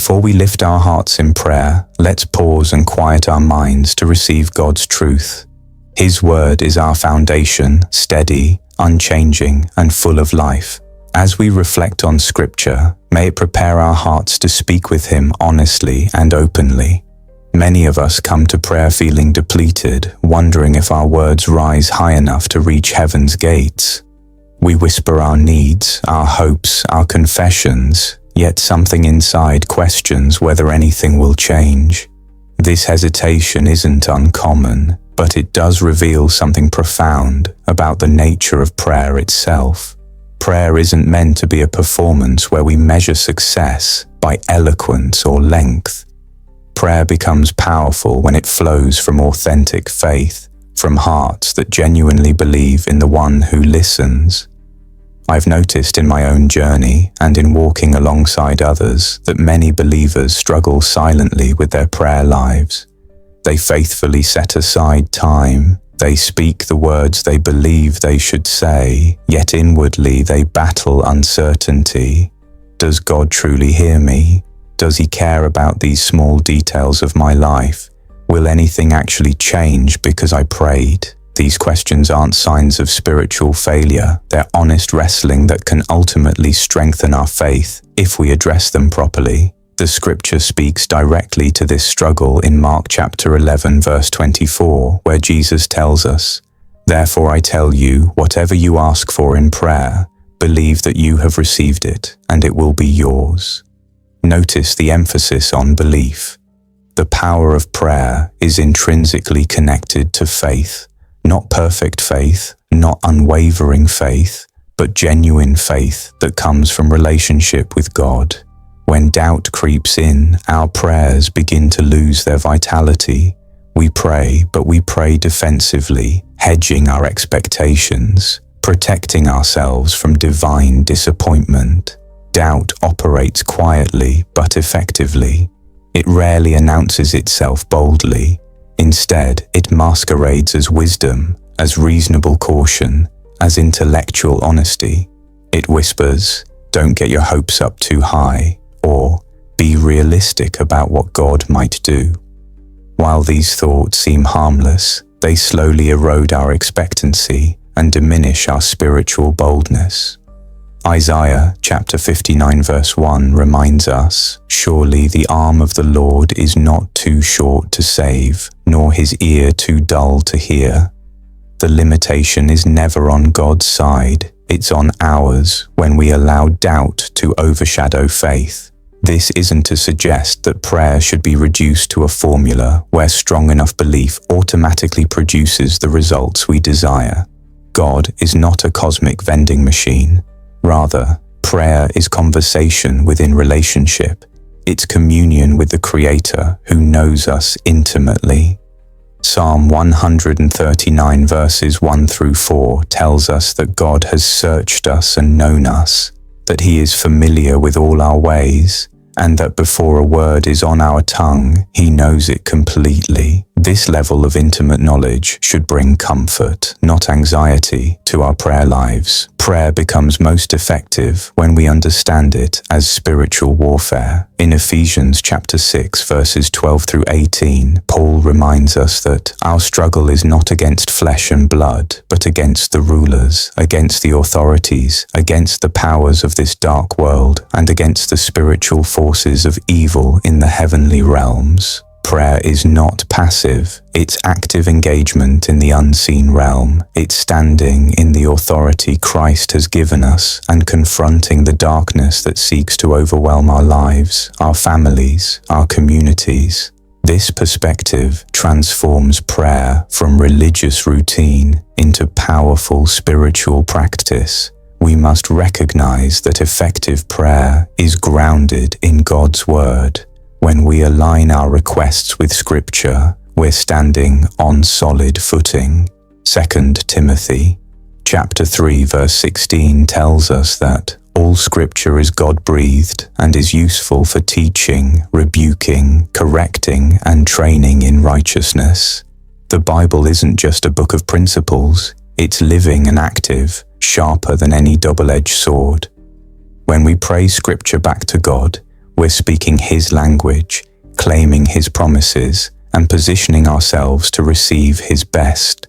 Before we lift our hearts in prayer, let's pause and quiet our minds to receive God's truth. His word is our foundation, steady, unchanging, and full of life. As we reflect on Scripture, may it prepare our hearts to speak with Him honestly and openly. Many of us come to prayer feeling depleted, wondering if our words rise high enough to reach heaven's gates. We whisper our needs, our hopes, our confessions, yet something inside questions whether anything will change. This hesitation isn't uncommon, but it does reveal something profound about the nature of prayer itself. Prayer isn't meant to be a performance where we measure success by eloquence or length. Prayer becomes powerful when it flows from authentic faith, from hearts that genuinely believe in the one who listens. I've noticed in my own journey and in walking alongside others that many believers struggle silently with their prayer lives. They faithfully set aside time. They speak the words they believe they should say, yet inwardly they battle uncertainty. Does God truly hear me? Does He care about these small details of my life? Will anything actually change because I prayed? These questions aren't signs of spiritual failure. They're honest wrestling that can ultimately strengthen our faith if we address them properly. The Scripture speaks directly to this struggle in Mark chapter 11 verse 24, where Jesus tells us, "Therefore I tell you, whatever you ask for in prayer, believe that you have received it, and it will be yours." Notice the emphasis on belief. The power of prayer is intrinsically connected to faith. Not perfect faith, not unwavering faith, but genuine faith that comes from relationship with God. When doubt creeps in, our prayers begin to lose their vitality. We pray, but we pray defensively, hedging our expectations, protecting ourselves from divine disappointment. Doubt operates quietly but effectively. It rarely announces itself boldly. Instead, it masquerades as wisdom, as reasonable caution, as intellectual honesty. It whispers, "Don't get your hopes up too high," or "Be realistic about what God might do." While these thoughts seem harmless, they slowly erode our expectancy and diminish our spiritual boldness. Isaiah chapter 59 verse 1 reminds us, "Surely the arm of the Lord is not too short to save, nor His ear too dull to hear." The limitation is never on God's side, it's on ours when we allow doubt to overshadow faith. This isn't to suggest that prayer should be reduced to a formula where strong enough belief automatically produces the results we desire. God is not a cosmic vending machine. Rather, prayer is conversation within relationship. It's communion with the Creator who knows us intimately. Psalm 139 verses 1 through 4 tells us that God has searched us and known us, that He is familiar with all our ways, and that before a word is on our tongue, He knows it completely. This level of intimate knowledge should bring comfort, not anxiety, to our prayer lives. Prayer becomes most effective when we understand it as spiritual warfare. In Ephesians chapter 6 verses 12 through 18, Paul reminds us that our struggle is not against flesh and blood, but against the rulers, against the authorities, against the powers of this dark world, and against the spiritual forces of evil in the heavenly realms. Prayer is not passive, it's active engagement in the unseen realm. It's standing in the authority Christ has given us and confronting the darkness that seeks to overwhelm our lives, our families, our communities. This perspective transforms prayer from religious routine into powerful spiritual practice. We must recognize that effective prayer is grounded in God's Word. When we align our requests with Scripture, we're standing on solid footing. 2 Timothy chapter 3 verse 16 tells us that all Scripture is God-breathed and is useful for teaching, rebuking, correcting, and training in righteousness. The Bible isn't just a book of principles, it's living and active, sharper than any double-edged sword. When we pray Scripture back to God, We're speaking His language, claiming His promises, and positioning ourselves to receive His best.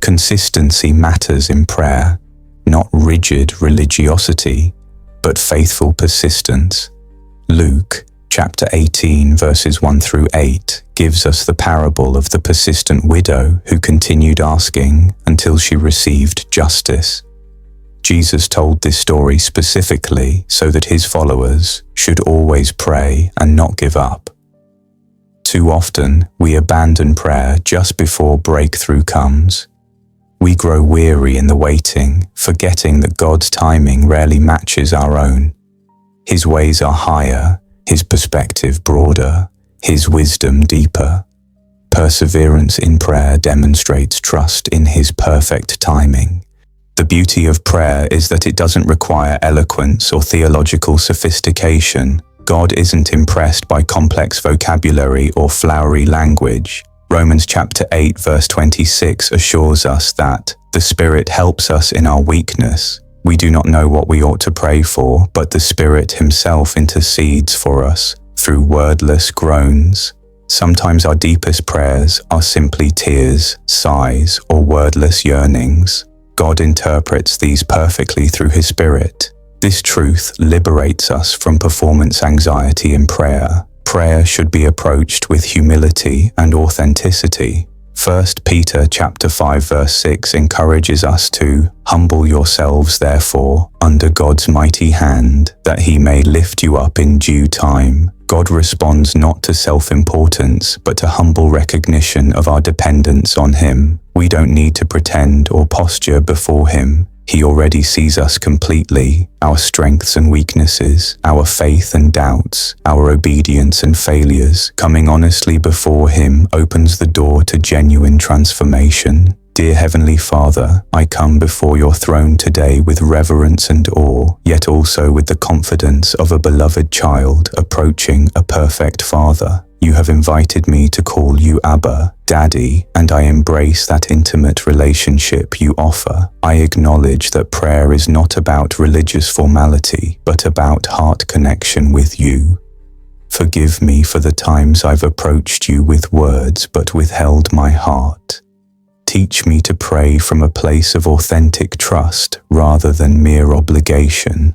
Consistency matters in prayer, not rigid religiosity, but faithful persistence. Luke chapter 18 verses 1 through 8 gives us the parable of the persistent widow who continued asking until she received justice. Jesus told this story specifically so that His followers should always pray and not give up. Too often, we abandon prayer just before breakthrough comes. We grow weary in the waiting, forgetting that God's timing rarely matches our own. His ways are higher, His perspective broader, His wisdom deeper. Perseverance in prayer demonstrates trust in His perfect timing. The beauty of prayer is that it doesn't require eloquence or theological sophistication. God isn't impressed by complex vocabulary or flowery language. Romans chapter 8 verse 26 assures us that the Spirit helps us in our weakness. We do not know what we ought to pray for, but the Spirit Himself intercedes for us through wordless groans. Sometimes our deepest prayers are simply tears, sighs, or wordless yearnings. God interprets these perfectly through His Spirit. This truth liberates us from performance anxiety in prayer. Prayer should be approached with humility and authenticity. 1 Peter chapter 5 verse 6 encourages us to humble yourselves therefore under God's mighty hand, that He may lift you up in due time. God responds not to self-importance, but to humble recognition of our dependence on Him. We don't need to pretend or posture before Him. He already sees us completely, our strengths and weaknesses, our faith and doubts, our obedience and failures. Coming honestly before Him opens the door to genuine transformation. Dear Heavenly Father, I come before your throne today with reverence and awe, yet also with the confidence of a beloved child approaching a perfect Father. You have invited me to call you Abba, Daddy, and I embrace that intimate relationship you offer. I acknowledge that prayer is not about religious formality, but about heart connection with you. Forgive me for the times I've approached you with words but withheld my heart. Teach me to pray from a place of authentic trust rather than mere obligation.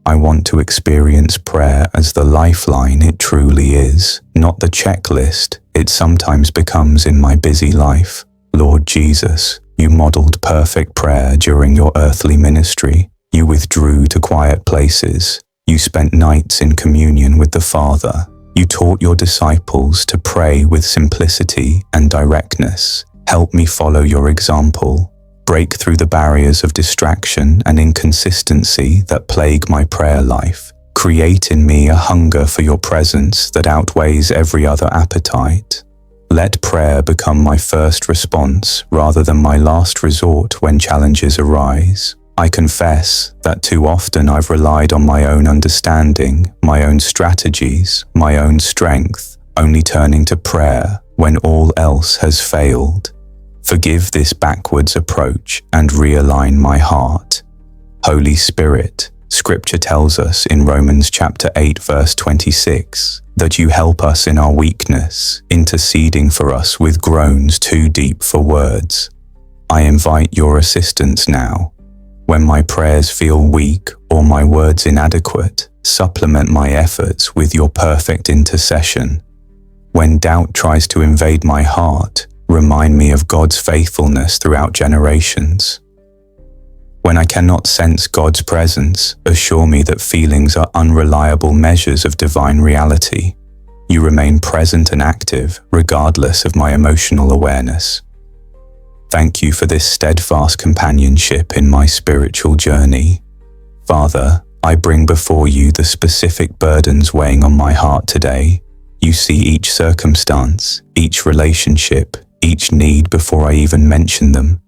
I want to experience prayer as the lifeline it truly is, not the checklist it sometimes becomes in my busy life. Lord Jesus, you modeled perfect prayer during your earthly ministry. You withdrew to quiet places. You spent nights in communion with the Father. You taught your disciples to pray with simplicity and directness. Help me follow your example. Break through the barriers of distraction and inconsistency that plague my prayer life. Create in me a hunger for your presence that outweighs every other appetite. Let prayer become my first response rather than my last resort when challenges arise. I confess that too often I've relied on my own understanding, my own strategies, my own strength, only turning to prayer when all else has failed. Forgive this backwards approach and realign my heart. Holy Spirit, Scripture tells us in Romans chapter 8 verse 26 that you help us in our weakness, interceding for us with groans too deep for words. I invite your assistance now. When my prayers feel weak or my words inadequate, supplement my efforts with your perfect intercession. When doubt tries to invade my heart, remind me of God's faithfulness throughout generations. When I cannot sense God's presence, assure me that feelings are unreliable measures of divine reality. You remain present and active, regardless of my emotional awareness. Thank you for this steadfast companionship in my spiritual journey. Father, I bring before you the specific burdens weighing on my heart today. You see each circumstance, each relationship, each need before I even mention them.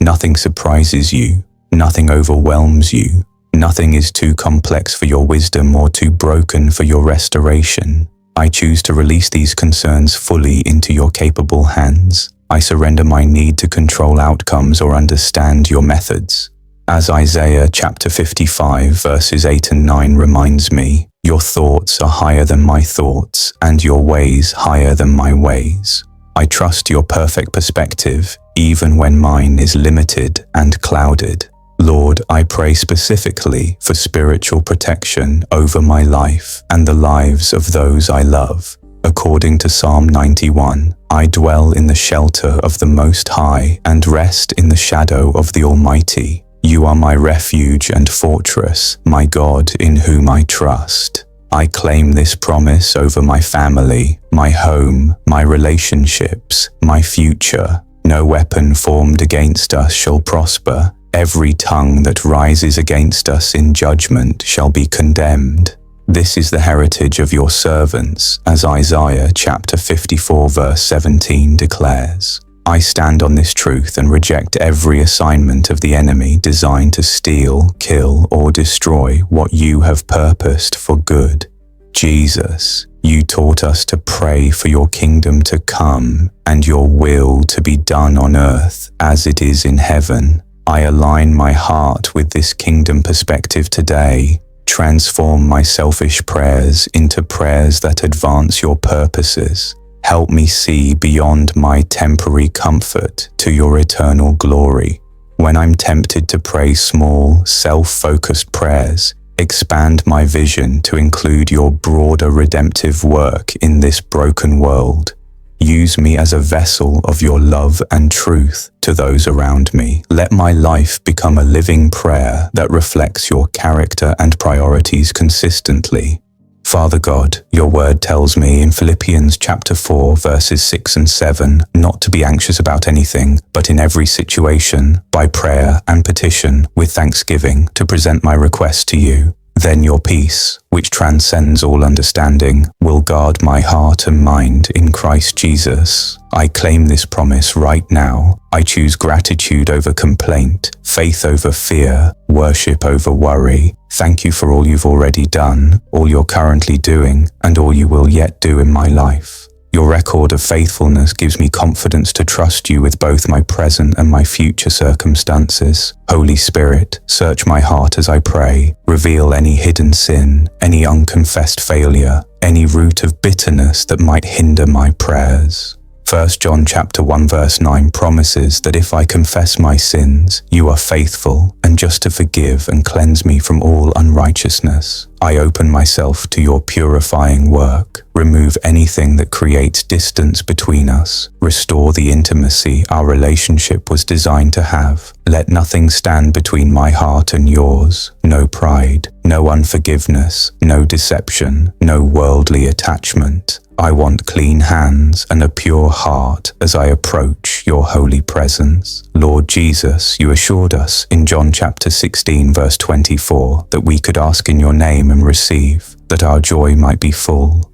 Nothing surprises you, nothing overwhelms you, nothing is too complex for your wisdom or too broken for your restoration. I choose to release these concerns fully into your capable hands. I surrender my need to control outcomes or understand your methods. As Isaiah chapter 55 verses 8 and 9 reminds me, Your thoughts are higher than my thoughts, and your ways higher than my ways. I trust your perfect perspective, even when mine is limited and clouded. Lord, I pray specifically for spiritual protection over my life and the lives of those I love. According to Psalm 91, I dwell in the shelter of the Most High and rest in the shadow of the Almighty. You are my refuge and fortress, my God in whom I trust. I claim this promise over my family, my home, my relationships, my future. No weapon formed against us shall prosper. Every tongue that rises against us in judgment shall be condemned. This is the heritage of your servants, as Isaiah chapter 54 verse 17 declares. I stand on this truth and reject every assignment of the enemy designed to steal, kill, or destroy what you have purposed for good. Jesus, you taught us to pray for your kingdom to come and your will to be done on earth as it is in heaven. I align my heart with this kingdom perspective today. Transform my selfish prayers into prayers that advance your purposes. Help me see beyond my temporary comfort to your eternal glory. When I'm tempted to pray small, self-focused prayers, expand my vision to include your broader redemptive work in this broken world. Use me as a vessel of your love and truth to those around me. Let my life become a living prayer that reflects your character and priorities consistently. Father God, your word tells me in Philippians chapter 4 verses 6 and 7 not to be anxious about anything, but in every situation, by prayer and petition, with thanksgiving, to present my request to you. Then your peace, which transcends all understanding, will guard my heart and mind in Christ Jesus. I claim this promise right now. I choose gratitude over complaint, faith over fear, worship over worry. Thank you for all you've already done, all you're currently doing, and all you will yet do in my life. Your record of faithfulness gives me confidence to trust you with both my present and my future circumstances. Holy Spirit, search my heart as I pray. Reveal any hidden sin, any unconfessed failure, any root of bitterness that might hinder my prayers. 1 John chapter 1 verse 9 promises that if I confess my sins, you are faithful and just to forgive and cleanse me from all unrighteousness. I open myself to your purifying work. Remove anything that creates distance between us. Restore the intimacy our relationship was designed to have. Let nothing stand between my heart and yours. No pride, no unforgiveness, no deception, no worldly attachment. I want clean hands and a pure heart as I approach your holy presence. Lord Jesus, you assured us in John chapter 16 verse 24 that we could ask in your name and receive, that our joy might be full.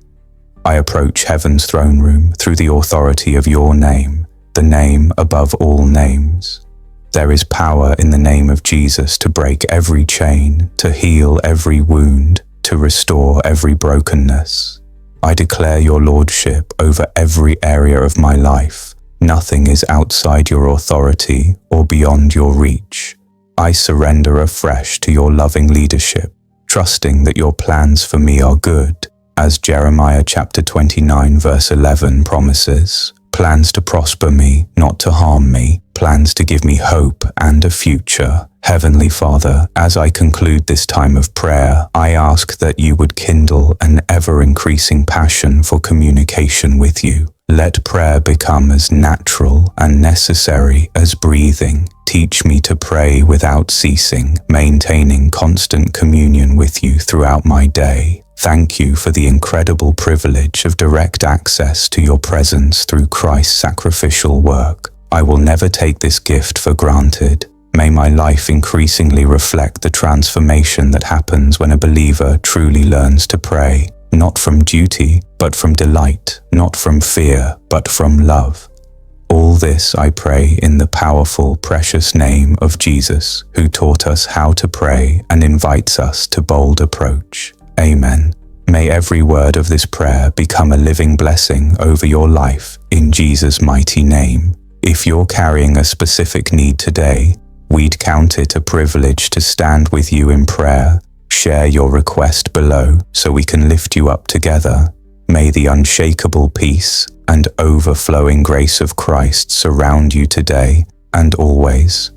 I approach heaven's throne room through the authority of your name, the name above all names. There is power in the name of Jesus to break every chain, to heal every wound, to restore every brokenness. I declare your lordship over every area of my life. Nothing is outside your authority or beyond your reach. I surrender afresh to your loving leadership, trusting that your plans for me are good, as Jeremiah chapter 29 verse 11 promises. Plans to prosper me, not to harm me. Plans to give me hope and a future. Heavenly Father, as I conclude this time of prayer, I ask that you would kindle an ever-increasing passion for communication with you. Let prayer become as natural and necessary as breathing. Teach me to pray without ceasing, maintaining constant communion with you throughout my day. Thank you for the incredible privilege of direct access to your presence through Christ's sacrificial work. I will never take this gift for granted. May my life increasingly reflect the transformation that happens when a believer truly learns to pray, not from duty, but from delight, not from fear, but from love. All this I pray in the powerful, precious name of Jesus, who taught us how to pray and invites us to bold approach. Amen. May every word of this prayer become a living blessing over your life in Jesus' mighty name. If you're carrying a specific need today, we'd count it a privilege to stand with you in prayer. Share your request below so we can lift you up together. May the unshakable peace and overflowing grace of Christ surround you today and always.